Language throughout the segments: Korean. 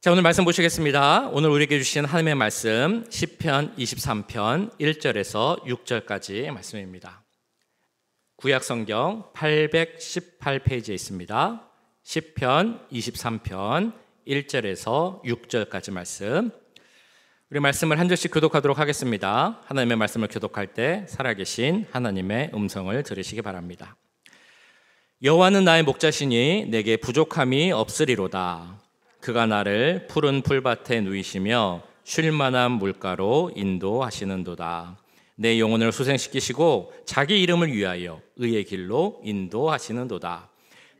자, 오늘 말씀 보시겠습니다. 오늘 우리에게 주신 하나님의 말씀 시편 23편 1절에서 6절까지 말씀입니다. 구약 성경 818페이지에 있습니다. 시편 23편 1절에서 6절까지 말씀. 우리 말씀을 한 절씩 교독하도록 하겠습니다. 하나님의 말씀을 교독할 때 살아계신 하나님의 음성을 들으시기 바랍니다. 여호와는 나의 목자시니 내게 부족함이 없으리로다. 그가 나를 푸른 풀밭에 누이시며 쉴 만한 물가로 인도하시는도다. 내 영혼을 소생시키시고 자기 이름을 위하여 의의 길로 인도하시는도다.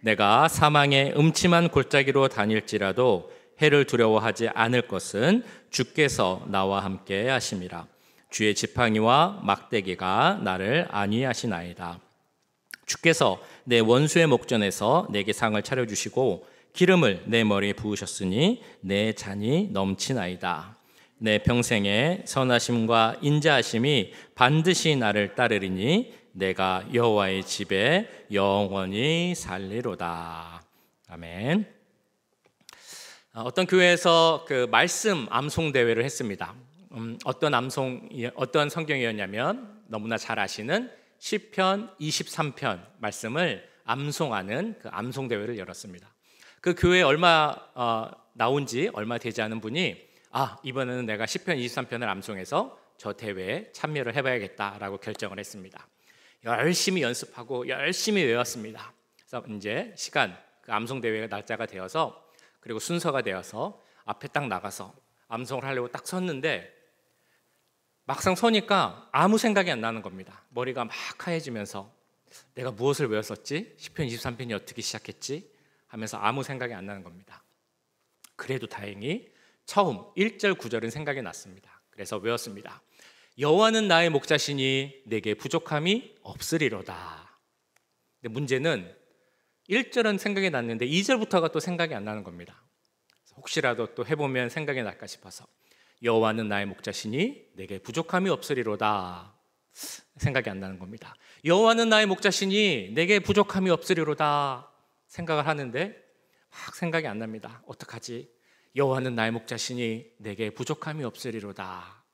내가 사망의 음침한 골짜기로 다닐지라도 해를 두려워하지 않을 것은 주께서 나와 함께 하심이라. 주의 지팡이와 막대기가 나를 안위하시나이다. 주께서 내 원수의 목전에서 내게 상을 차려주시고 기름을 내 머리에 부으셨으니 내 잔이 넘치나이다. 내 평생에 선하심과 인자하심이 반드시 나를 따르리니 내가 여호와의 집에 영원히 살리로다. 아멘. 어떤 교회에서 그 말씀 암송 대회를 했습니다. 어떤 성경이었냐면 너무나 잘 아시는 시편 23편 말씀을 암송하는 그 암송 대회를 열었습니다. 그 교회에 얼마 나온 지 얼마 되지 않은 분이 이번에는 내가 시편 23편을 암송해서 저 대회에 참여를 해봐야겠다라고 결정을 했습니다. 열심히 연습하고 열심히 외웠습니다. 그래서 이제 그 암송 대회가 날짜가 되어서 그리고 순서가 되어서 앞에 딱 나가서 암송을 하려고 딱 섰는데 막상 서니까 아무 생각이 안 나는 겁니다. 머리가 막 하얘지면서 내가 무엇을 외웠었지? 시편 23편이 어떻게 시작했지? 하면서 아무 생각이 안 나는 겁니다. 그래도 다행히 처음 1절 9절은 생각이 났습니다. 그래서 외웠습니다. 여호와는 나의 목자시니 내게 부족함이 없으리로다. 근데 문제는 1절은 생각이 났는데 2절부터가 또 생각이 안 나는 겁니다. 혹시라도 또 해보면 생각이 날까 싶어서 여호와는 나의 목자시니 내게 부족함이 없으리로다. 생각이 안 나는 겁니다. 여호와는 나의 목자시니 내게 부족함이 없으리로다. 생각을 하는데 막 생각이 안 납니다. 어떡하지? 여호와는 나의 목자시니 내게 부족함이 없으리로다.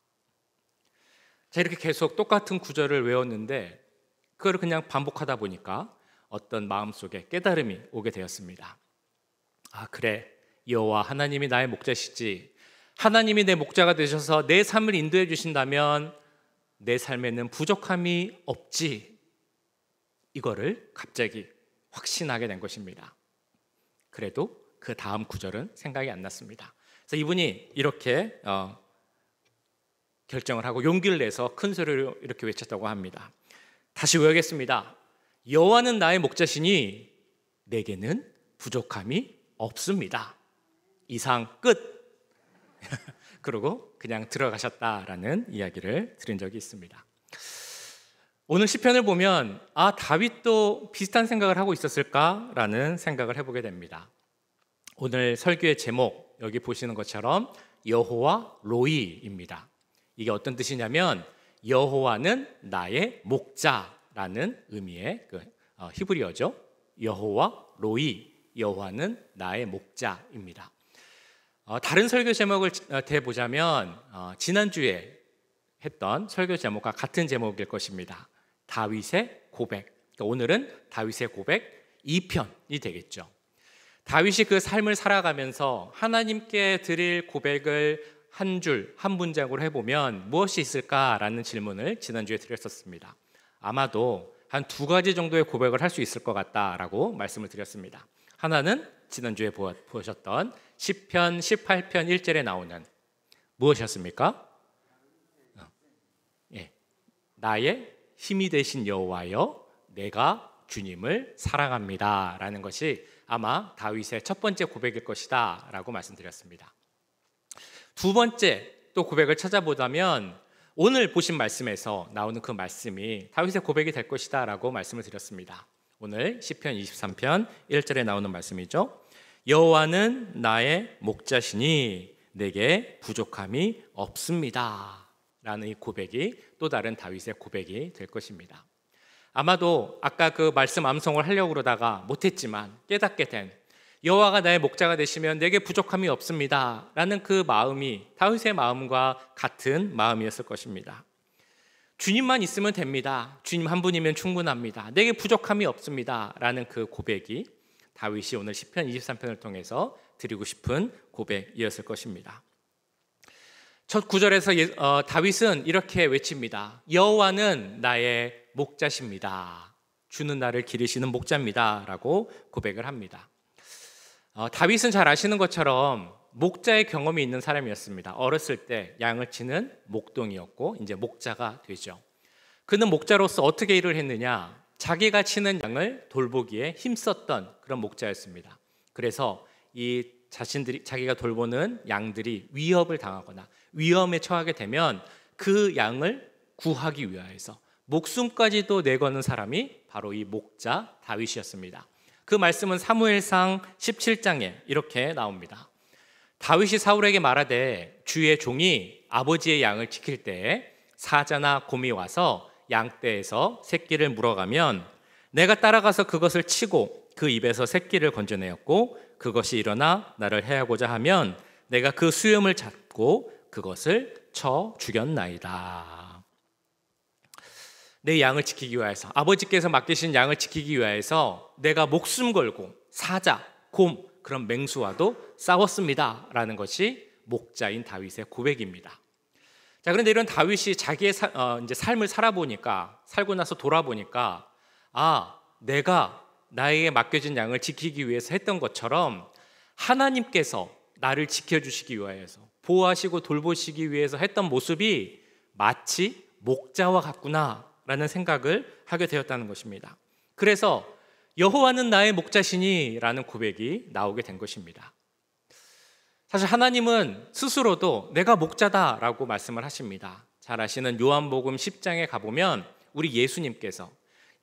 자, 이렇게 계속 똑같은 구절을 외웠는데 그걸 그냥 반복하다 보니까 어떤 마음속에 깨달음이 오게 되었습니다. 그래, 여호와 하나님이 나의 목자시지. 하나님이 내 목자가 되셔서 내 삶을 인도해 주신다면 내 삶에는 부족함이 없지. 이거를 갑자기 확신하게 된 것입니다. 그래도 그 다음 구절은 생각이 안 났습니다. 그래서 이분이 이렇게 결정을 하고 용기를 내서 큰 소리로 이렇게 외쳤다고 합니다. 다시 외우겠습니다. 여호와는 나의 목자시니 내게는 부족함이 없습니다. 이상 끝. 그러고 그냥 들어가셨다라는 이야기를 들은 적이 있습니다. 오늘 시편을 보면 다윗도 비슷한 생각을 하고 있었을까라는 생각을 해보게 됩니다. 오늘 설교의 제목 여기 보시는 것처럼 여호와 로이입니다. 이게 어떤 뜻이냐면 여호와는 나의 목자라는 의미의 히브리어죠. 여호와 로이, 여호와는 나의 목자입니다. 다른 설교 제목을 대보자면 지난주에 했던 설교 제목과 같은 제목일 것입니다. 다윗의 고백. 그러니까 오늘은 다윗의 고백 2편이 되겠죠. 다윗이 그 삶을 살아가면서 하나님께 드릴 고백을 한 줄, 한 문장으로 해보면 무엇이 있을까라는 질문을 지난주에 드렸었습니다. 아마도 한 2가지 정도의 고백을 할 수 있을 것 같다라고 말씀을 드렸습니다. 하나는 지난주에 보셨던 시편 18편 1절에 나오는 무엇이었습니까? 나의 힘이 되신 여호와여, 내가 주님을 사랑합니다 라는 것이 아마 다윗의 첫 번째 고백일 것이다 라고 말씀드렸습니다. 두 번째 또 고백을 찾아보자면 오늘 보신 말씀에서 나오는 그 말씀이 다윗의 고백이 될 것이다 라고 말씀을 드렸습니다. 오늘 시편 23편 1절에 나오는 말씀이죠. 여호와는 나의 목자시니 내게 부족함이 없습니다 라는 이 고백이 또 다른 다윗의 고백이 될 것입니다. 아마도 아까 그 말씀 암송을 하려고 그러다가 못했지만 깨닫게 된 여호와가 나의 목자가 되시면 내게 부족함이 없습니다 라는 그 마음이 다윗의 마음과 같은 마음이었을 것입니다. 주님만 있으면 됩니다. 주님 한 분이면 충분합니다. 내게 부족함이 없습니다 라는 그 고백이 다윗이 오늘 시편 23편을 통해서 드리고 싶은 고백이었을 것입니다. 첫 구절에서 다윗은 이렇게 외칩니다. 여호와는 나의 목자십니다. 주는 나를 기르시는 목자입니다 라고 고백을 합니다. 다윗은 잘 아시는 것처럼 목자의 경험이 있는 사람이었습니다. 어렸을 때 양을 치는 목동이었고 이제 목자가 되죠. 그는 목자로서 어떻게 일을 했느냐? 자기가 치는 양을 돌보기에 힘썼던 그런 목자였습니다. 그래서 이 자기가 돌보는 양들이 위협을 당하거나 위험에 처하게 되면 그 양을 구하기 위하여서 목숨까지도 내거는 사람이 바로 이 목자 다윗이었습니다. 그 말씀은 사무엘상 17장에 이렇게 나옵니다. 다윗이 사울에게 말하되 주의 종이 아버지의 양을 지킬 때에 사자나 곰이 와서 양떼에서 새끼를 물어가면 내가 따라가서 그것을 치고 그 입에서 새끼를 건져내었고 그것이 일어나 나를 해하고자 하면 내가 그 수염을 잡고 그것을 쳐 죽였나이다. 내 양을 지키기 위해서, 아버지께서 맡기신 양을 지키기 위해서 내가 목숨 걸고 사자, 곰, 그런 맹수와도 싸웠습니다 라는 것이 목자인 다윗의 고백입니다. 자, 그런데 이런 다윗이 자기의 이제 삶을 살고 나서 돌아보니까 내가 나에게 맡겨진 양을 지키기 위해서 했던 것처럼 하나님께서 나를 지켜주시기 위해서 보호하시고 돌보시기 위해서 했던 모습이 마치 목자와 같구나 라는 생각을 하게 되었다는 것입니다. 그래서 여호와는 나의 목자시니 라는 고백이 나오게 된 것입니다. 사실 하나님은 스스로도 내가 목자다라고 말씀을 하십니다. 잘 아시는 요한복음 10장에 가보면 우리 예수님께서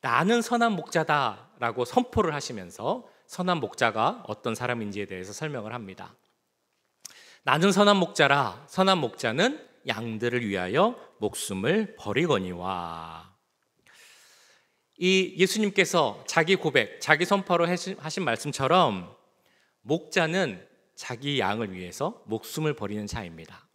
나는 선한 목자다라고 선포를 하시면서 선한 목자가 어떤 사람인지에 대해서 설명을 합니다. 나는 선한 목자라. 선한 목자는 양들을 위하여 목숨을 버리거니와. 이 예수님께서 자기 고백, 자기 선포로 하신 말씀처럼 목자는 자기 양을 위해서 목숨을 버리는 자입니다.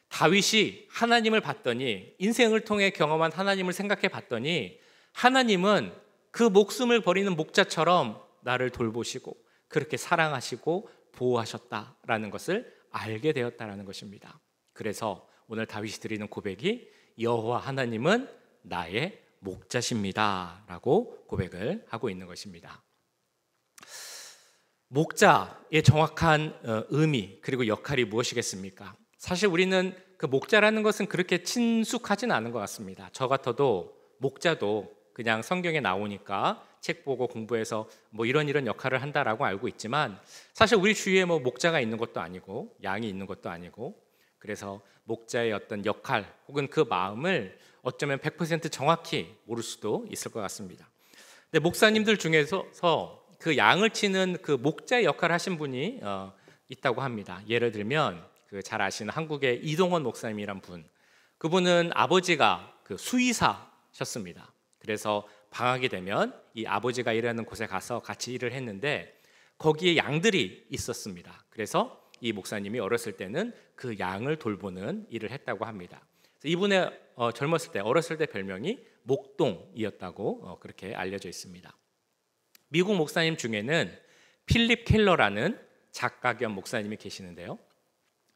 다윗이 하나님을 봤더니, 인생을 통해 경험한 하나님을 생각해 봤더니 하나님은 그 목숨을 버리는 목자처럼 나를 돌보시고 그렇게 사랑하시고 보호하셨다라는 것을 알게 되었다라는 것입니다. 그래서 오늘 다윗이 드리는 고백이 여호와 하나님은 나의 목자십니다 라고 고백을 하고 있는 것입니다. 목자의 정확한 의미 그리고 역할이 무엇이겠습니까? 사실 우리는 그 목자라는 것은 그렇게 친숙하진 않은 것 같습니다. 저 같아도 목자도 그냥 성경에 나오니까 책 보고 공부해서 뭐 이런 역할을 한다라고 알고 있지만 사실 우리 주위에 뭐 목자가 있는 것도 아니고 양이 있는 것도 아니고 그래서 목자의 어떤 역할 혹은 그 마음을 어쩌면 100% 정확히 모를 수도 있을 것 같습니다. 근데 목사님들 중에서 그 양을 치는 그 목자의 역할을 하신 분이 있다고 합니다. 예를 들면 그 잘 아시는 한국의 이동원 목사님이란 분, 그분은 아버지가 그 수의사셨습니다. 그래서 방학이 되면 이 아버지가 일하는 곳에 가서 같이 일을 했는데 거기에 양들이 있었습니다. 그래서 이 목사님이 어렸을 때는 그 양을 돌보는 일을 했다고 합니다. 이분의 젊었을 때, 어렸을 때 별명이 목동이었다고 그렇게 알려져 있습니다. 미국 목사님 중에는 필립 켈러라는 작가 겸 목사님이 계시는데요.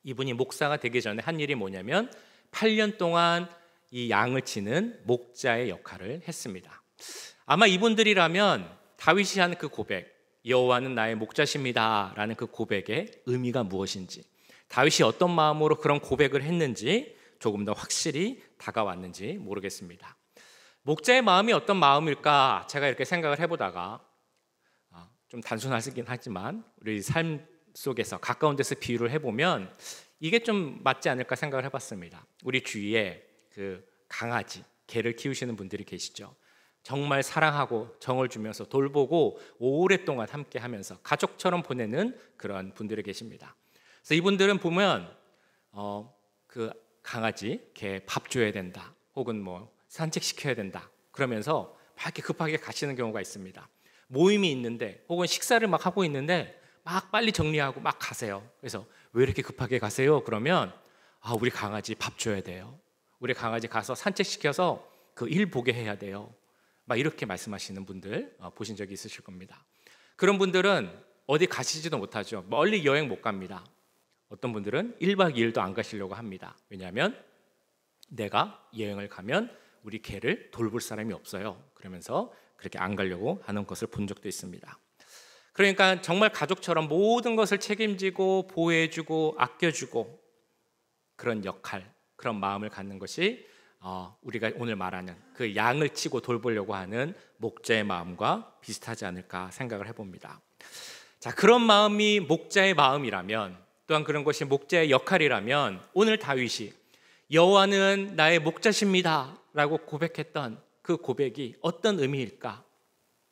이분이 목사가 되기 전에 한 일이 뭐냐면 8년 동안 이 양을 치는 목자의 역할을 했습니다. 아마 이분들이라면 다윗이 한 그 고백, 여호와는 나의 목자십니다 라는 그 고백의 의미가 무엇인지, 다윗이 어떤 마음으로 그런 고백을 했는지 조금 더 확실히 다가왔는지 모르겠습니다. 목자의 마음이 어떤 마음일까 제가 이렇게 생각을 해보다가 좀 단순하긴 하지만 우리 삶 속에서 가까운 데서 비유를 해보면 이게 좀 맞지 않을까 생각을 해봤습니다. 우리 주위에 그 강아지, 개를 키우시는 분들이 계시죠. 정말 사랑하고 정을 주면서 돌보고 오랫동안 함께 하면서 가족처럼 보내는 그런 분들이 계십니다. 그래서 이분들은 보면 그 강아지, 개 밥 줘야 된다 혹은 뭐 산책시켜야 된다 그러면서 막 이렇게 급하게 가시는 경우가 있습니다. 모임이 있는데 혹은 식사를 막 하고 있는데 막 빨리 정리하고 막 가세요. 그래서 왜 이렇게 급하게 가세요? 그러면 우리 강아지 밥 줘야 돼요. 우리 강아지 가서 산책시켜서 그 일 보게 해야 돼요. 막 이렇게 말씀하시는 분들 보신 적이 있으실 겁니다. 그런 분들은 어디 가시지도 못하죠. 멀리 여행 못 갑니다. 어떤 분들은 1박 2일도 안 가시려고 합니다. 왜냐하면 내가 여행을 가면 우리 개를 돌볼 사람이 없어요. 그러면서 그렇게 안 가려고 하는 것을 본 적도 있습니다. 그러니까 정말 가족처럼 모든 것을 책임지고 보호해주고 아껴주고 그런 역할, 그런 마음을 갖는 것이 우리가 오늘 말하는 그 양을 치고 돌보려고 하는 목자의 마음과 비슷하지 않을까 생각을 해봅니다. 자, 그런 마음이 목자의 마음이라면, 또한 그런 것이 목자의 역할이라면, 오늘 다윗이 여호와는 나의 목자십니다 라고 고백했던 그 고백이 어떤 의미일까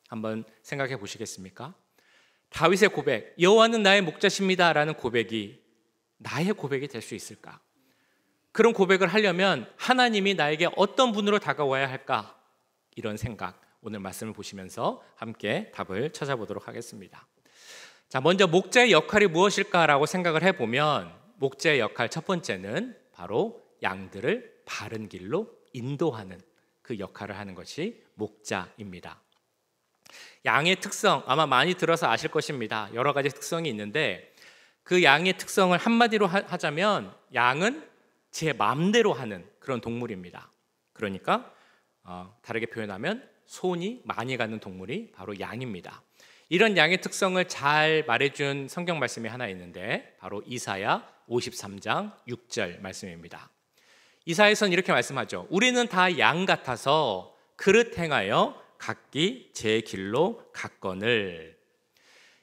한번 생각해 보시겠습니까? 다윗의 고백, 여호와는 나의 목자십니다 라는 고백이 나의 고백이 될 수 있을까? 그런 고백을 하려면 하나님이 나에게 어떤 분으로 다가와야 할까? 이런 생각, 오늘 말씀을 보시면서 함께 답을 찾아보도록 하겠습니다. 자, 먼저 목자의 역할이 무엇일까라고 생각을 해보면, 목자의 역할 첫 번째는 바로 양들을 바른 길로 인도하는 그 역할을 하는 것이 목자입니다. 양의 특성 아마 많이 들어서 아실 것입니다. 여러 가지 특성이 있는데 그 양의 특성을 한마디로 하자면 양은 제 마음대로 하는 그런 동물입니다. 그러니까 다르게 표현하면 손이 많이 가는 동물이 바로 양입니다. 이런 양의 특성을 잘 말해준 성경 말씀이 하나 있는데 바로 이사야 53장 6절 말씀입니다. 이사야서는 이렇게 말씀하죠. 우리는 다 양 같아서 그릇 행하여 각기 제 길로 갔거늘.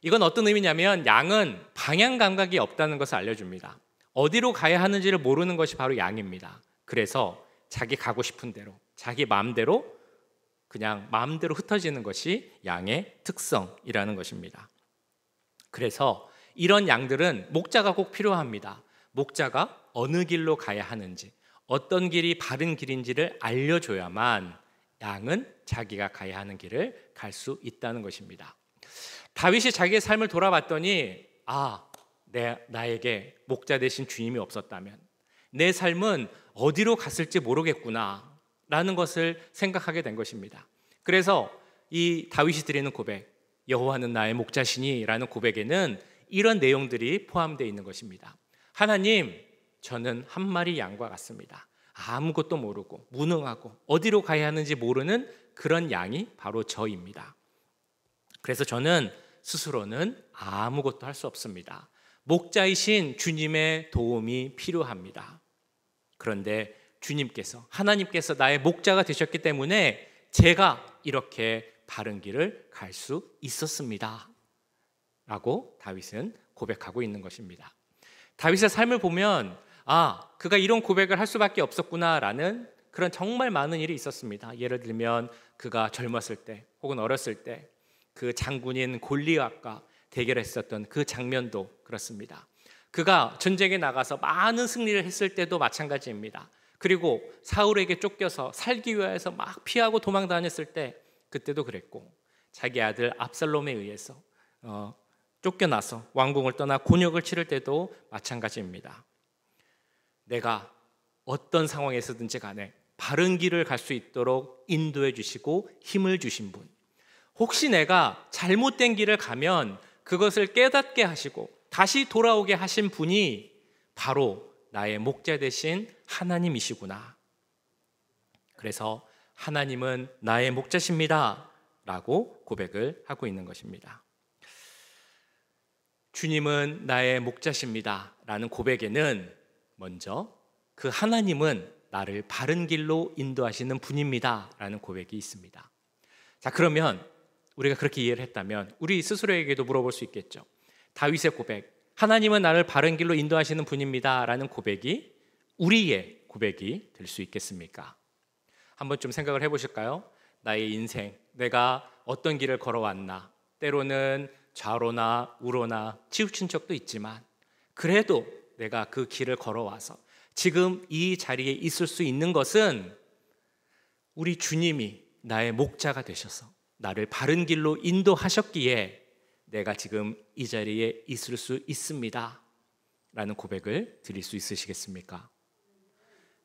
이건 어떤 의미냐면 양은 방향 감각이 없다는 것을 알려줍니다. 어디로 가야 하는지를 모르는 것이 바로 양입니다. 그래서 자기 가고 싶은 대로, 자기 마음대로 그냥 마음대로 흩어지는 것이 양의 특성이라는 것입니다. 그래서 이런 양들은 목자가 꼭 필요합니다. 목자가 어느 길로 가야 하는지, 어떤 길이 바른 길인지를 알려줘야만 양은 자기가 가야 하는 길을 갈 수 있다는 것입니다. 다윗이 자기의 삶을 돌아봤더니 나에게 목자 되신 주님이 없었다면 내 삶은 어디로 갔을지 모르겠구나 라는 것을 생각하게 된 것입니다. 그래서 이 다윗이 드리는 고백, 여호와는 나의 목자시니 라는 고백에는 이런 내용들이 포함되어 있는 것입니다. 하나님, 저는 한 마리 양과 같습니다. 아무것도 모르고 무능하고 어디로 가야 하는지 모르는 그런 양이 바로 저입니다. 그래서 저는 스스로는 아무것도 할 수 없습니다. 목자이신 주님의 도움이 필요합니다. 그런데 주님께서, 하나님께서 나의 목자가 되셨기 때문에 제가 이렇게 바른 길을 갈 수 있었습니다 라고 다윗은 고백하고 있는 것입니다. 다윗의 삶을 보면 그가 이런 고백을 할 수밖에 없었구나 라는 그런 정말 많은 일이 있었습니다. 예를 들면 그가 젊었을 때 혹은 어렸을 때 그 장군인 골리앗과 대결했었던 그 장면도 그렇습니다. 그가 전쟁에 나가서 많은 승리를 했을 때도 마찬가지입니다. 그리고 사울에게 쫓겨서 살기 위해서 막 피하고 도망 다녔을 때 그때도 그랬고, 자기 아들 압살롬에 의해서 쫓겨나서 왕궁을 떠나 곤욕을 치를 때도 마찬가지입니다. 내가 어떤 상황에서든지 간에 바른 길을 갈 수 있도록 인도해 주시고 힘을 주신 분, 혹시 내가 잘못된 길을 가면 그것을 깨닫게 하시고 다시 돌아오게 하신 분이 바로 나의 목자 되신 하나님이시구나. 그래서 하나님은 나의 목자십니다 라고 고백을 하고 있는 것입니다. 주님은 나의 목자십니다 라는 고백에는 먼저 그 하나님은 나를 바른 길로 인도하시는 분입니다 라는 고백이 있습니다. 자, 그러면 우리가 그렇게 이해를 했다면 우리 스스로에게도 물어볼 수 있겠죠. 다윗의 고백, 하나님은 나를 바른 길로 인도하시는 분입니다 라는 고백이 우리의 고백이 될 수 있겠습니까? 한번 좀 생각을 해보실까요? 나의 인생, 내가 어떤 길을 걸어왔나, 때로는 좌로나 우로나 치우친 적도 있지만 그래도 내가 그 길을 걸어와서 지금 이 자리에 있을 수 있는 것은 우리 주님이 나의 목자가 되셔서 나를 바른 길로 인도하셨기에 내가 지금 이 자리에 있을 수 있습니다 라는 고백을 드릴 수 있으시겠습니까?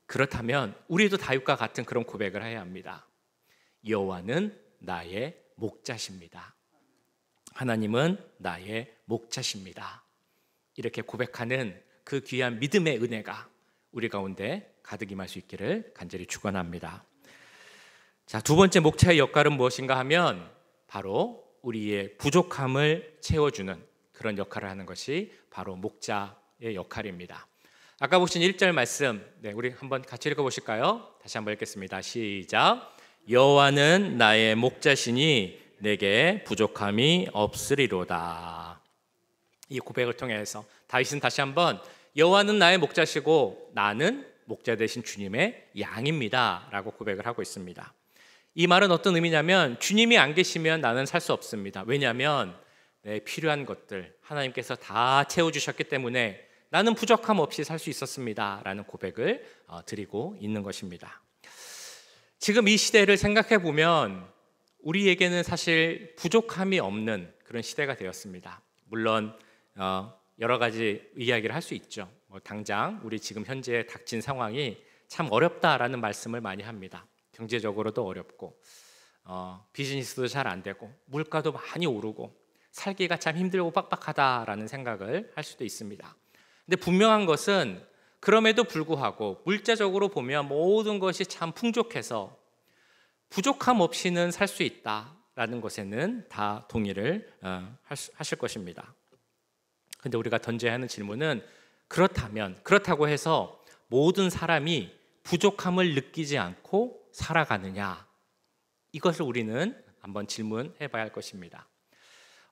그렇다면 우리도 다윗과 같은 그런 고백을 해야 합니다. 여호와는 나의 목자십니다. 하나님은 나의 목자십니다. 이렇게 고백하는 그 귀한 믿음의 은혜가 우리 가운데 가득 임할 수 있기를 간절히 축원합니다. 자, 두 번째 목자의 역할은 무엇인가 하면 바로 우리의 부족함을 채워주는 그런 역할을 하는 것이 바로 목자의 역할입니다. 아까 보신 1절 말씀, 우리 한번 같이 읽어보실까요? 다시 한번 읽겠습니다. 시작. 여호와는 나의 목자시니 내게 부족함이 없으리로다. 이 고백을 통해서 다윗은 다시 한번 여호와는 나의 목자시고 나는 목자 되신 주님의 양입니다 라고 고백을 하고 있습니다. 이 말은 어떤 의미냐면 주님이 안 계시면 나는 살 수 없습니다. 왜냐하면 내 필요한 것들 하나님께서 다 채워주셨기 때문에 나는 부족함 없이 살 수 있었습니다 라는 고백을 드리고 있는 것입니다. 지금 이 시대를 생각해 보면 우리에게는 사실 부족함이 없는 그런 시대가 되었습니다. 물론 여러 가지 이야기를 할 수 있죠. 당장 우리 지금 현재 닥친 상황이 참 어렵다라는 말씀을 많이 합니다. 경제적으로도 어렵고 비즈니스도 잘 안 되고 물가도 많이 오르고 살기가 참 힘들고 빡빡하다라는 생각을 할 수도 있습니다. 근데 분명한 것은 그럼에도 불구하고 물자적으로 보면 모든 것이 참 풍족해서 부족함 없이는 살 수 있다라는 것에는 다 동의를 하실 것입니다. 근데 우리가 던져야 하는 질문은 그렇다고 해서 모든 사람이 부족함을 느끼지 않고 살아가느냐, 이것을 우리는 한번 질문해 봐야 할 것입니다.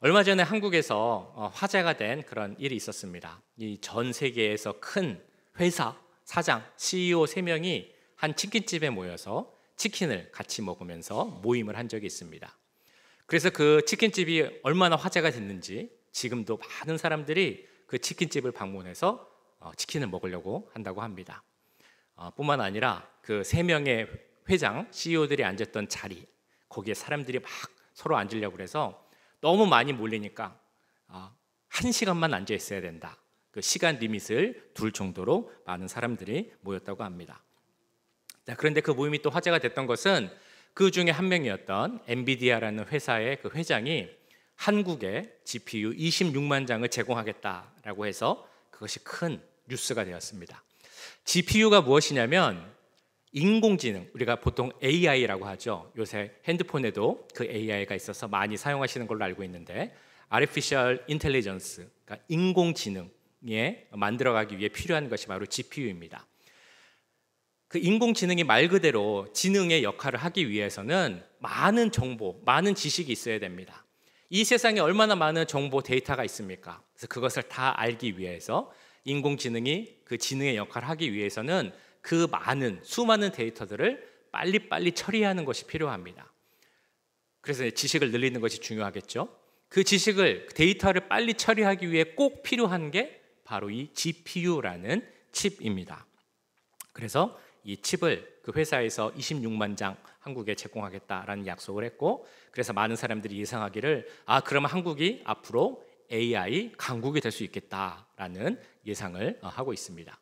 얼마 전에 한국에서 화제가 된 그런 일이 있었습니다. 이 전 세계에서 큰 회사 사장, CEO 3명이 한 치킨집에 모여서 치킨을 같이 먹으면서 모임을 한 적이 있습니다. 그래서 그 치킨집이 얼마나 화제가 됐는지 지금도 많은 사람들이 그 치킨집을 방문해서 치킨을 먹으려고 한다고 합니다. 뿐만 아니라 그 3명의 회장, CEO들이 앉았던 자리, 거기에 사람들이 막 서로 앉으려고 해서 너무 많이 몰리니까 1시간만 앉아 있어야 된다. 그 시간 리밋을 둘 정도로 많은 사람들이 모였다고 합니다. 그런데 그 모임이 또 화제가 됐던 것은 그 중에 한 명이었던 엔비디아라는 회사의 그 회장이 한국에 GPU 26만 장을 제공하겠다라고 해서 그것이 큰 뉴스가 되었습니다. GPU가 무엇이냐면 인공지능, 우리가 보통 AI라고 하죠. 요새 핸드폰에도 그 AI가 있어서 많이 사용하시는 걸로 알고 있는데 Artificial Intelligence, 그러니까 인공지능에 만들어가기 위해 필요한 것이 바로 GPU입니다. 그 인공지능이 말 그대로 지능의 역할을 하기 위해서는 많은 정보, 많은 지식이 있어야 됩니다. 이 세상에 얼마나 많은 정보 데이터가 있습니까? 그래서 그것을 다 알기 위해서 인공지능이 그 지능의 역할을 하기 위해서는 그 많은 수많은 데이터들을 빨리빨리 처리하는 것이 필요합니다. 그래서 지식을 늘리는 것이 중요하겠죠. 그 지식을, 데이터를 빨리 처리하기 위해 꼭 필요한 게 바로 이 GPU라는 칩입니다. 그래서 이 칩을 그 회사에서 26만 장 한국에 제공하겠다라는 약속을 했고, 그래서 많은 사람들이 예상하기를 그러면 한국이 앞으로 AI 강국이 될 수 있겠다라는 예상을 하고 있습니다.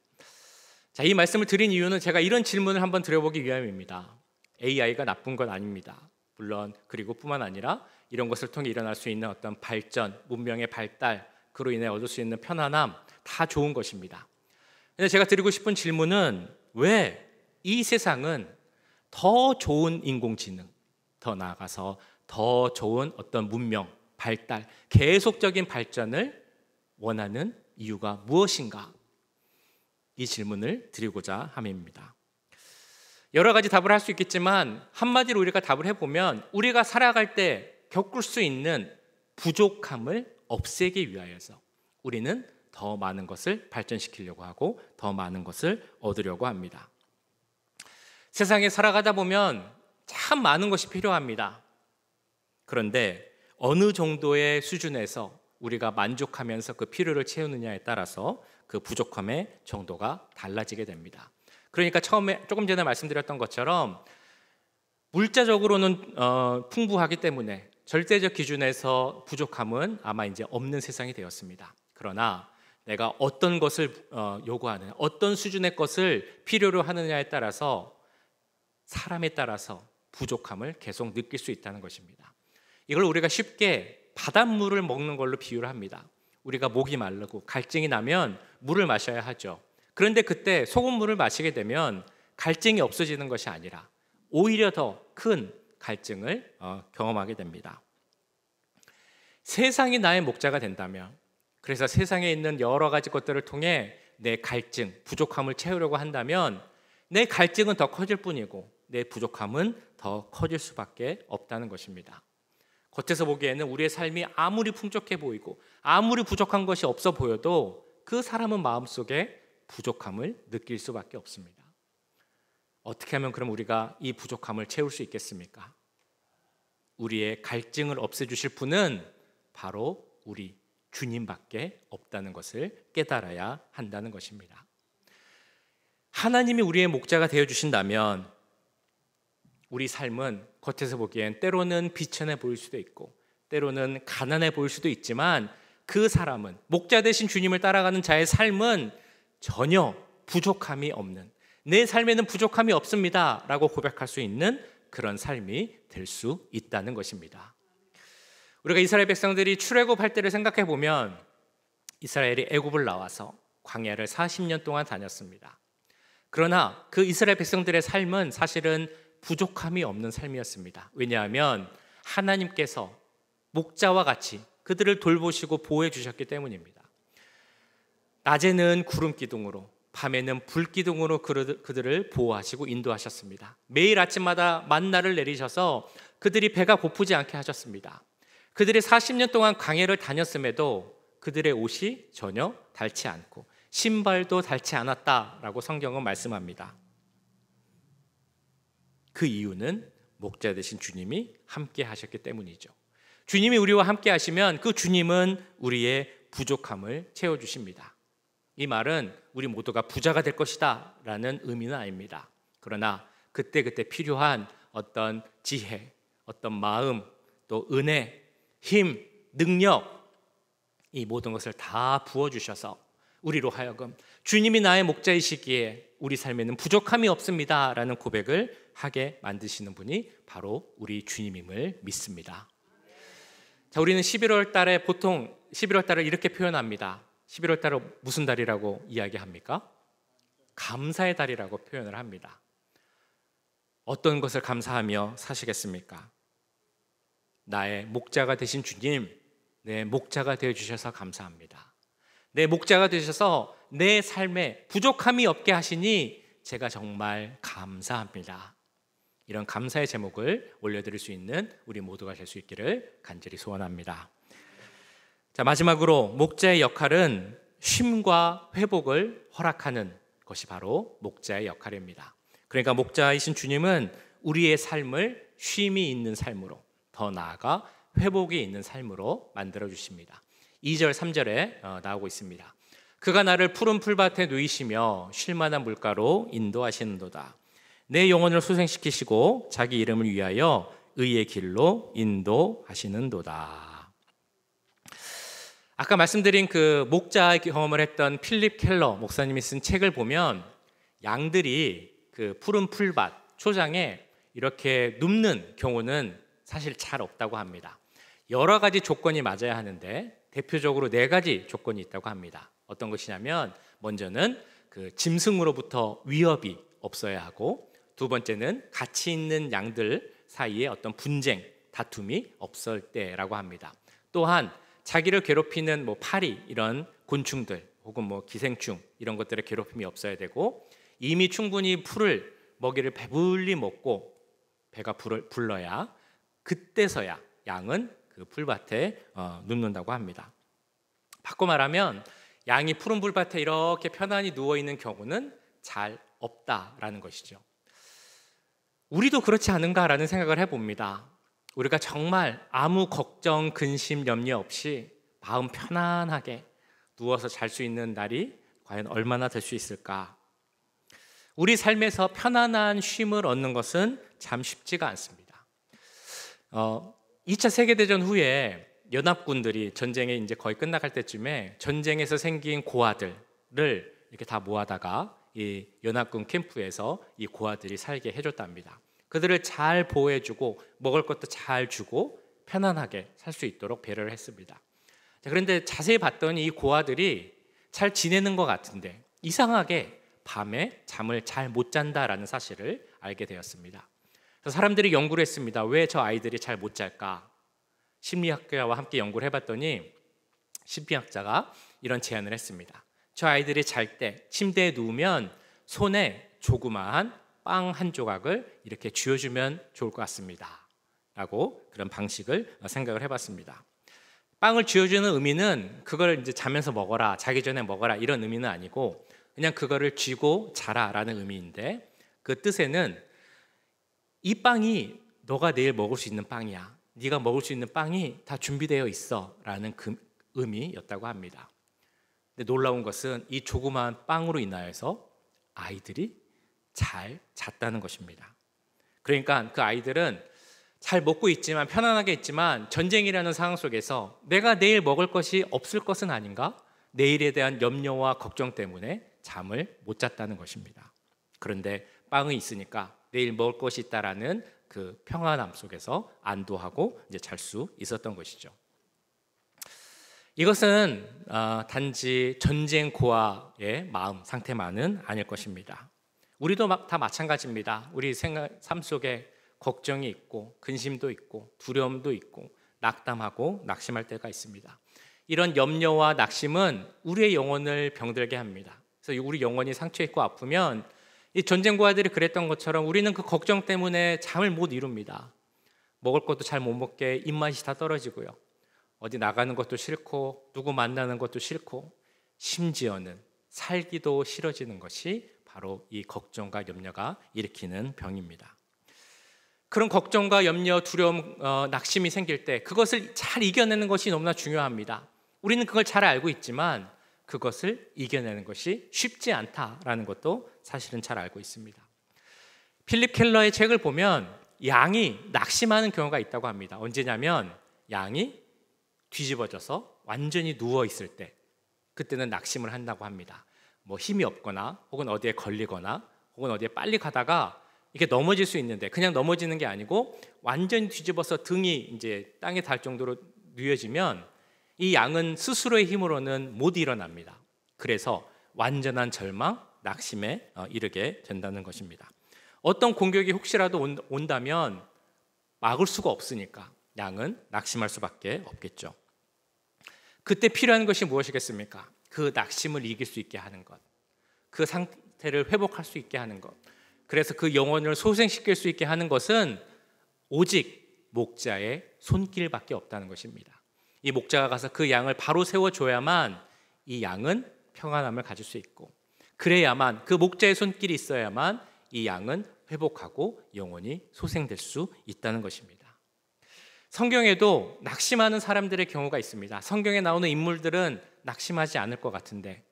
자, 이 말씀을 드린 이유는 제가 이런 질문을 한번 드려보기 위함입니다. AI가 나쁜 건 아닙니다. 물론 그리고 뿐만 아니라 이런 것을 통해 일어날 수 있는 어떤 발전, 문명의 발달, 그로 인해 얻을 수 있는 편안함 다 좋은 것입니다. 근데 제가 드리고 싶은 질문은 왜 이 세상은 더 좋은 인공지능, 더 나아가서 더 좋은 어떤 문명, 발달, 계속적인 발전을 원하는 이유가 무엇인가? 이 질문을 드리고자 함입니다. 여러 가지 답을 할 수 있겠지만 한마디로 우리가 답을 해보면 우리가 살아갈 때 겪을 수 있는 부족함을 없애기 위하여서 우리는 더 많은 것을 발전시키려고 하고 더 많은 것을 얻으려고 합니다. 세상에 살아가다 보면 참 많은 것이 필요합니다. 그런데 어느 정도의 수준에서 우리가 만족하면서 그 필요를 채우느냐에 따라서 그 부족함의 정도가 달라지게 됩니다. 그러니까 처음에 조금 전에 말씀드렸던 것처럼 물자적으로는 풍부하기 때문에 절대적 기준에서 부족함은 아마 이제 없는 세상이 되었습니다. 그러나 내가 어떤 것을 요구하느냐, 어떤 수준의 것을 필요로 하느냐에 따라서 사람에 따라서 부족함을 계속 느낄 수 있다는 것입니다. 이걸 우리가 쉽게 바닷물을 먹는 걸로 비유를 합니다. 우리가 목이 마르고 갈증이 나면 물을 마셔야 하죠. 그런데 그때 소금물을 마시게 되면 갈증이 없어지는 것이 아니라 오히려 더 큰 갈증을 경험하게 됩니다. 세상이 나의 목자가 된다면, 그래서 세상에 있는 여러 가지 것들을 통해 내 갈증, 부족함을 채우려고 한다면 내 갈증은 더 커질 뿐이고 내 부족함은 더 커질 수밖에 없다는 것입니다. 겉에서 보기에는 우리의 삶이 아무리 풍족해 보이고 아무리 부족한 것이 없어 보여도 그 사람은 마음속에 부족함을 느낄 수밖에 없습니다. 어떻게 하면 그럼 우리가 이 부족함을 채울 수 있겠습니까? 우리의 갈증을 없애주실 분은 바로 우리 주님밖에 없다는 것을 깨달아야 한다는 것입니다. 하나님이 우리의 목자가 되어주신다면 우리 삶은 겉에서 보기엔 때로는 비천해 보일 수도 있고 때로는 가난해 보일 수도 있지만 그 사람은, 목자 되신 주님을 따라가는 자의 삶은 전혀 부족함이 없는, 내 삶에는 부족함이 없습니다 라고 고백할 수 있는 그런 삶이 될 수 있다는 것입니다. 우리가 이스라엘 백성들이 출애굽할 때를 생각해 보면 이스라엘이 애굽을 나와서 광야를 40년 동안 다녔습니다. 그러나 그 이스라엘 백성들의 삶은 사실은 부족함이 없는 삶이었습니다. 왜냐하면 하나님께서 목자와 같이 그들을 돌보시고 보호해 주셨기 때문입니다. 낮에는 구름 기둥으로, 밤에는 불 기둥으로 그들을 보호하시고 인도하셨습니다. 매일 아침마다 만나를 내리셔서 그들이 배가 고프지 않게 하셨습니다. 그들이 40년 동안 광야를 다녔음에도 그들의 옷이 전혀 닳지 않고 신발도 닳지 않았다라고 성경은 말씀합니다. 그 이유는 목자 되신 주님이 함께 하셨기 때문이죠. 주님이 우리와 함께 하시면 그 주님은 우리의 부족함을 채워주십니다. 이 말은 우리 모두가 부자가 될 것이다 라는 의미는 아닙니다. 그러나 그때그때 필요한 어떤 지혜, 어떤 마음, 또 은혜, 힘, 능력, 이 모든 것을 다 부어주셔서 우리로 하여금 주님이 나의 목자이시기에 우리 삶에는 부족함이 없습니다 라는 고백을 하게 만드시는 분이 바로 우리 주님임을 믿습니다. 자, 우리는 11월 달에 보통 11월 달을 이렇게 표현합니다. 11월 달을 무슨 달이라고 이야기합니까? 감사의 달이라고 표현을 합니다. 어떤 것을 감사하며 사시겠습니까? 나의 목자가 되신 주님, 내 목자가 되어주셔서 감사합니다. 내 목자가 되셔서 내 삶에 부족함이 없게 하시니 제가 정말 감사합니다. 이런 감사의 제목을 올려드릴 수 있는 우리 모두가 될 수 있기를 간절히 소원합니다. 자, 마지막으로 목자의 역할은 쉼과 회복을 허락하는 것이 바로 목자의 역할입니다. 그러니까 목자이신 주님은 우리의 삶을 쉼이 있는 삶으로, 더 나아가 회복이 있는 삶으로 만들어 주십니다. 2절 3절에 나오고 있습니다. 그가 나를 푸른 풀밭에 누이시며 쉴 만한 물가로 인도하시는도다. 내 영혼을 소생시키시고 자기 이름을 위하여 의의 길로 인도하시는도다. 아까 말씀드린 그 목자 경험을 했던 필립 켈러 목사님이 쓴 책을 보면 양들이 그 푸른 풀밭 초장에 이렇게 눕는 경우는 사실 잘 없다고 합니다. 여러 가지 조건이 맞아야 하는데 대표적으로 4가지 조건이 있다고 합니다. 어떤 것이냐면 먼저는 그 짐승으로부터 위협이 없어야 하고, 두 번째는 같이 있는 양들 사이에 어떤 분쟁, 다툼이 없을 때라고 합니다. 또한 자기를 괴롭히는 파리 이런 곤충들 혹은 기생충 이런 것들의 괴롭힘이 없어야 되고, 이미 충분히 풀을 먹이를 배불리 먹고 배가 불러야 그때서야 양은 그 풀밭에 눕는다고 합니다. 바꿔 말하면 양이 푸른 풀밭에 이렇게 편안히 누워 있는 경우는 잘 없다라는 것이죠. 우리도 그렇지 않은가라는 생각을 해봅니다. 우리가 정말 아무 걱정, 근심, 염려 없이 마음 편안하게 누워서 잘 수 있는 날이 과연 얼마나 될 수 있을까? 우리 삶에서 편안한 쉼을 얻는 것은 참 쉽지가 않습니다. 2차 세계대전 후에 연합군들이 전쟁이 이제 거의 끝나갈 때쯤에 전쟁에서 생긴 고아들을 이렇게 다 모아다가 이 연합군 캠프에서 이 고아들이 살게 해줬답니다. 그들을 잘 보호해주고 먹을 것도 잘 주고 편안하게 살 수 있도록 배려를 했습니다. 자, 그런데 자세히 봤더니 이 고아들이 잘 지내는 것 같은데 이상하게 밤에 잠을 잘 못 잔다라는 사실을 알게 되었습니다. 그래서 사람들이 연구를 했습니다. 왜 저 아이들이 잘 못 잘까? 심리학자와 함께 연구를 해봤더니 심리학자가 이런 제안을 했습니다. 저 아이들이 잘 때 침대에 누우면 손에 조그마한 빵 한 조각을 이렇게 쥐어주면 좋을 것 같습니다 라고 그런 방식을 생각을 해봤습니다. 빵을 쥐어주는 의미는 그걸 이제 자면서 먹어라, 자기 전에 먹어라 이런 의미는 아니고 그냥 그거를 쥐고 자라 라는 의미인데, 그 뜻에는 이 빵이 너가 내일 먹을 수 있는 빵이야, 네가 먹을 수 있는 빵이 다 준비되어 있어 라는 그 의미였다고 합니다. 근데 놀라운 것은 이 조그마한 빵으로 인하여서 아이들이 잘 잤다는 것입니다. 그러니까 그 아이들은 잘 먹고 있지만 편안하게 있지만 전쟁이라는 상황 속에서 내가 내일 먹을 것이 없을 것은 아닌가? 내일에 대한 염려와 걱정 때문에 잠을 못 잤다는 것입니다. 그런데 빵이 있으니까 내일 먹을 것이 있다라는 그 평안함 속에서 안도하고 이제 잘 수 있었던 것이죠. 이것은 단지 전쟁 고아의 마음 상태만은 아닐 것입니다. 우리도 다 마찬가지입니다. 우리 삶 속에 걱정이 있고 근심도 있고 두려움도 있고 낙담하고 낙심할 때가 있습니다. 이런 염려와 낙심은 우리의 영혼을 병들게 합니다. 그래서 우리 영혼이 상처 있고 아프면 이 전쟁 고아들이 그랬던 것처럼 우리는 그 걱정 때문에 잠을 못 이룹니다. 먹을 것도 잘 못 먹게 입맛이 다 떨어지고요. 어디 나가는 것도 싫고 누구 만나는 것도 싫고 심지어는 살기도 싫어지는 것이 바로 이 걱정과 염려가 일으키는 병입니다. 그런 걱정과 염려, 두려움, 낙심이 생길 때 그것을 잘 이겨내는 것이 너무나 중요합니다. 우리는 그걸 잘 알고 있지만 그것을 이겨내는 것이 쉽지 않다라는 것도 사실은 잘 알고 있습니다. 필립 켈러의 책을 보면 양이 낙심하는 경우가 있다고 합니다. 언제냐면 양이 뒤집어져서 완전히 누워 있을 때, 그때는 낙심을 한다고 합니다. 뭐 힘이 없거나 혹은 어디에 걸리거나 혹은 어디에 빨리 가다가 이게 넘어질 수 있는데 그냥 넘어지는 게 아니고 완전히 뒤집어서 등이 이제 땅에 닿을 정도로 누워지면 이 양은 스스로의 힘으로는 못 일어납니다. 그래서 완전한 절망, 낙심에 이르게 된다는 것입니다. 어떤 공격이 혹시라도 온다면 막을 수가 없으니까 양은 낙심할 수밖에 없겠죠. 그때 필요한 것이 무엇이겠습니까? 그 낙심을 이길 수 있게 하는 것, 그 상태를 회복할 수 있게 하는 것, 그래서 그 영혼을 소생시킬 수 있게 하는 것은 오직 목자의 손길밖에 없다는 것입니다. 이 목자가 가서 그 양을 바로 세워줘야만 이 양은 평안함을 가질 수 있고, 그래야만 그 목자의 손길이 있어야만 이 양은 회복하고 영혼이 소생될 수 있다는 것입니다. 성경에도 낙심하는 사람들의 경우가 있습니다. 성경에 나오는 인물들은 낙심하지 않을 것 같은데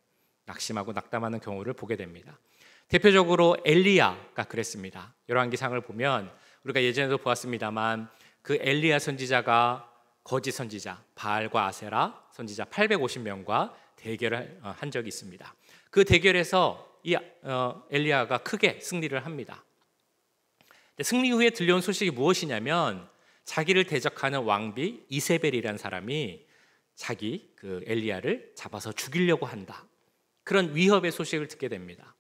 낙심하고 낙담하는 경우를 보게 됩니다. 대표적으로 엘리야가 그랬습니다. 열왕기상을 보면 우리가 예전에도 보았습니다만 그 엘리야 선지자가 거짓 선지자 바알과 아세라 선지자 850명과 대결을 한 적이 있습니다. 그 대결에서 이 엘리야가 크게 승리를 합니다. 승리 후에 들려온 소식이 무엇이냐면 자기를 대적하는 왕비 이세벨이라는 사람이 자기 그 엘리야를 잡아서 죽이려고 한다, 그런 위협의 소식을 듣게 됩니다.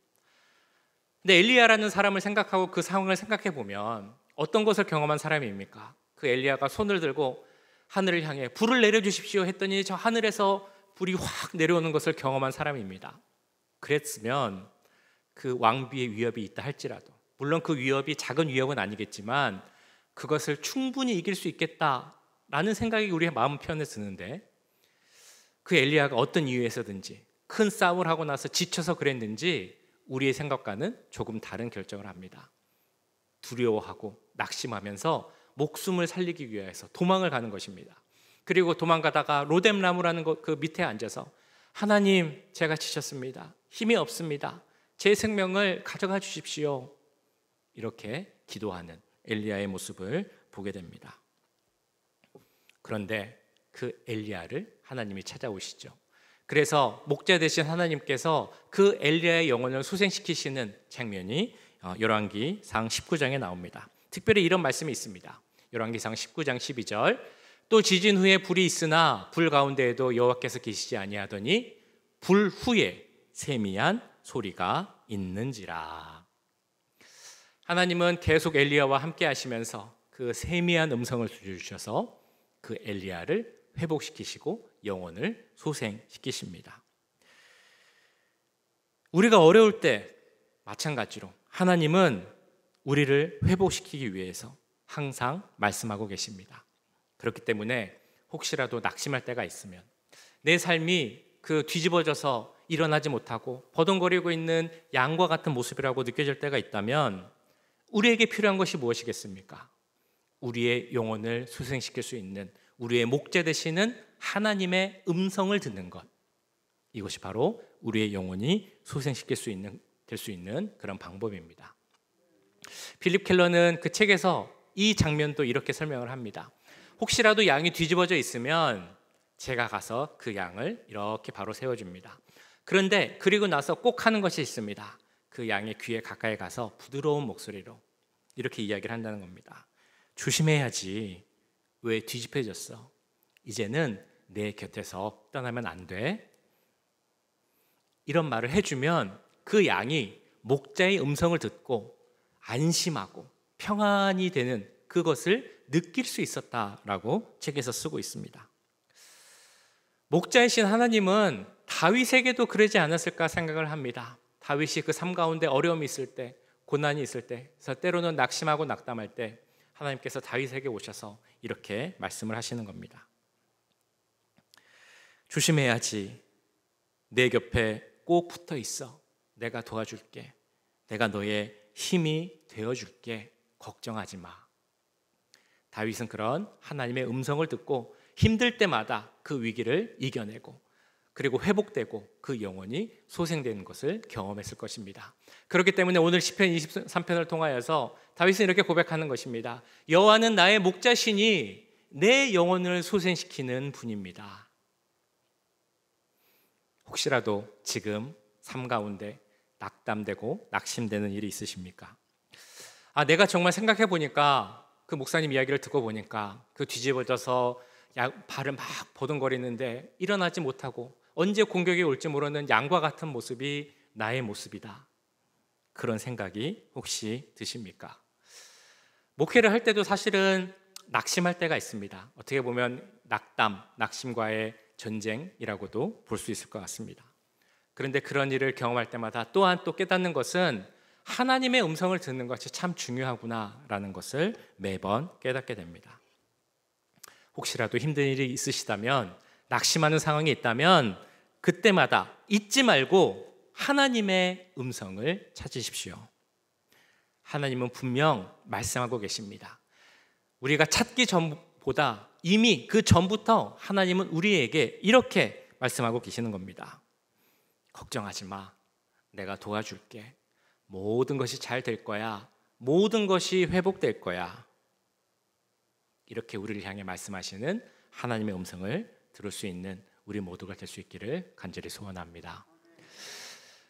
근데 엘리야라는 사람을 생각하고 그 상황을 생각해 보면 어떤 것을 경험한 사람입니까? 그 엘리야가 손을 들고 하늘을 향해 불을 내려주십시오 했더니 저 하늘에서 불이 확 내려오는 것을 경험한 사람입니다. 그랬으면 그 왕비의 위협이 있다 할지라도, 물론 그 위협이 작은 위협은 아니겠지만 그것을 충분히 이길 수 있겠다라는 생각이 우리의 마음 편에 드는데, 그 엘리야가 어떤 이유에서든지 큰 싸움을 하고 나서 지쳐서 그랬는지 우리의 생각과는 조금 다른 결정을 합니다. 두려워하고 낙심하면서 목숨을 살리기 위해서 도망을 가는 것입니다. 그리고 도망가다가 로뎀나무라는 그 밑에 앉아서 하나님, 제가 지쳤습니다. 힘이 없습니다. 제 생명을 가져가 주십시오. 이렇게 기도하는 엘리야의 모습을 보게 됩니다. 그런데 그 엘리야를 하나님이 찾아오시죠. 그래서 목자 되신 하나님께서 그 엘리야의 영혼을 소생시키시는 장면이 열왕기상 19장에 나옵니다. 특별히 이런 말씀이 있습니다. 열왕기상 19장 12절, 또 지진 후에 불이 있으나 불 가운데에도 여호와께서 계시지 아니하더니 불 후에 세미한 소리가 있는지라. 하나님은 계속 엘리야와 함께 하시면서 그 세미한 음성을 주셔서 그 엘리야를 회복시키시고 영혼을 소생시키십니다. 우리가 어려울 때 마찬가지로 하나님은 우리를 회복시키기 위해서 항상 말씀하고 계십니다. 그렇기 때문에 혹시라도 낙심할 때가 있으면, 내 삶이 그 뒤집어져서 일어나지 못하고 버둥거리고 있는 양과 같은 모습이라고 느껴질 때가 있다면 우리에게 필요한 것이 무엇이겠습니까? 우리의 영혼을 소생시킬 수 있는 우리의 목자 되시는 하나님의 음성을 듣는 것, 이것이 바로 우리의 영혼이 소생시킬 수 있는, 될 수 있는 그런 방법입니다. 필립 켈러는 그 책에서 이 장면도 이렇게 설명을 합니다. 혹시라도 양이 뒤집어져 있으면 제가 가서 그 양을 이렇게 바로 세워줍니다. 그런데 그리고 나서 꼭 하는 것이 있습니다. 그 양의 귀에 가까이 가서 부드러운 목소리로 이렇게 이야기를 한다는 겁니다. 조심해야지. 왜 뒤집혀졌어? 이제는 내 곁에서 떠나면 안 돼. 이런 말을 해주면 그 양이 목자의 음성을 듣고 안심하고 평안이 되는 그것을 느낄 수 있었다라고 책에서 쓰고 있습니다. 목자이신 하나님은 다윗에게도 그러지 않았을까 생각을 합니다. 다윗이 그 삶 가운데 어려움이 있을 때, 고난이 있을 때, 그래서 때로는 낙심하고 낙담할 때 하나님께서 다윗에게 오셔서 이렇게 말씀을 하시는 겁니다. 조심해야지. 내 곁에 꼭 붙어 있어. 내가 도와줄게. 내가 너의 힘이 되어줄게. 걱정하지 마. 다윗은 그런 하나님의 음성을 듣고 힘들 때마다 그 위기를 이겨내고 그리고 회복되고 그 영혼이 소생되는 것을 경험했을 것입니다. 그렇기 때문에 오늘 시편 23편을 통하여서 다윗은 이렇게 고백하는 것입니다. 여호와는 나의 목자시니 내 영혼을 소생시키는 분입니다. 혹시라도 지금 삶 가운데 낙담되고 낙심되는 일이 있으십니까? 내가 정말 생각해 보니까 그 목사님 이야기를 듣고 보니까 그 뒤집어져서 발을 막 버둥거리는데 일어나지 못하고 언제 공격이 올지 모르는 양과 같은 모습이 나의 모습이다. 그런 생각이 혹시 드십니까? 목회를 할 때도 사실은 낙심할 때가 있습니다. 어떻게 보면 낙담, 낙심과의 전쟁이라고도 볼 수 있을 것 같습니다. 그런데 그런 일을 경험할 때마다 또한 또 깨닫는 것은 하나님의 음성을 듣는 것이 참 중요하구나라는 것을 매번 깨닫게 됩니다. 혹시라도 힘든 일이 있으시다면, 낙심하는 상황이 있다면 그때마다 잊지 말고 하나님의 음성을 찾으십시오. 하나님은 분명 말씀하고 계십니다. 우리가 찾기 전보다 이미 그 전부터 하나님은 우리에게 이렇게 말씀하고 계시는 겁니다. 걱정하지 마. 내가 도와줄게. 모든 것이 잘 될 거야. 모든 것이 회복될 거야. 이렇게 우리를 향해 말씀하시는 하나님의 음성을 들을 수 있는 우리 모두가 될 수 있기를 간절히 소원합니다.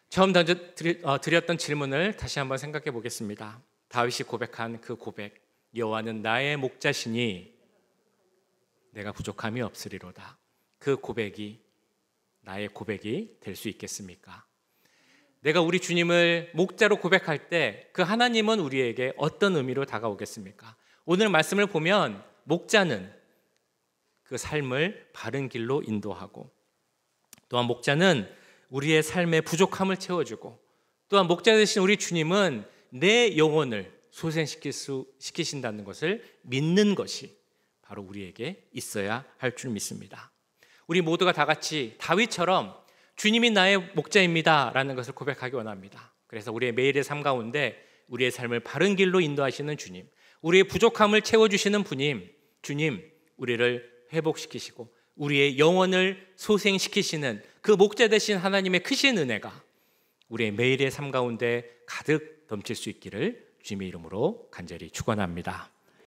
처음 드렸던 질문을 다시 한번 생각해 보겠습니다. 다윗이 고백한 그 고백, 여호와는 나의 목자시니 내가 부족함이 없으리로다. 그 고백이 나의 고백이 될 수 있겠습니까? 내가 우리 주님을 목자로 고백할 때 그 하나님은 우리에게 어떤 의미로 다가오겠습니까? 오늘 말씀을 보면 목자는 그 삶을 바른 길로 인도하고, 또한 목자는 우리의 삶의 부족함을 채워주고, 또한 목자 되신 우리 주님은 내 영혼을 소생시키신다는 것을 믿는 것이 바로 우리에게 있어야 할 줄 믿습니다. 우리 모두가 다 같이 다윗처럼 주님이 나의 목자입니다 라는 것을 고백하기 원합니다. 그래서 우리의 매일의 삶 가운데 우리의 삶을 바른 길로 인도하시는 주님, 우리의 부족함을 채워주시는 주님, 우리를 회복시키시고 우리의 영혼을 소생시키시는 그 목자 되신 하나님의 크신 은혜가 우리의 매일의 삶 가운데 가득 넘칠 수 있기를 주님의 이름으로 간절히 축원합니다.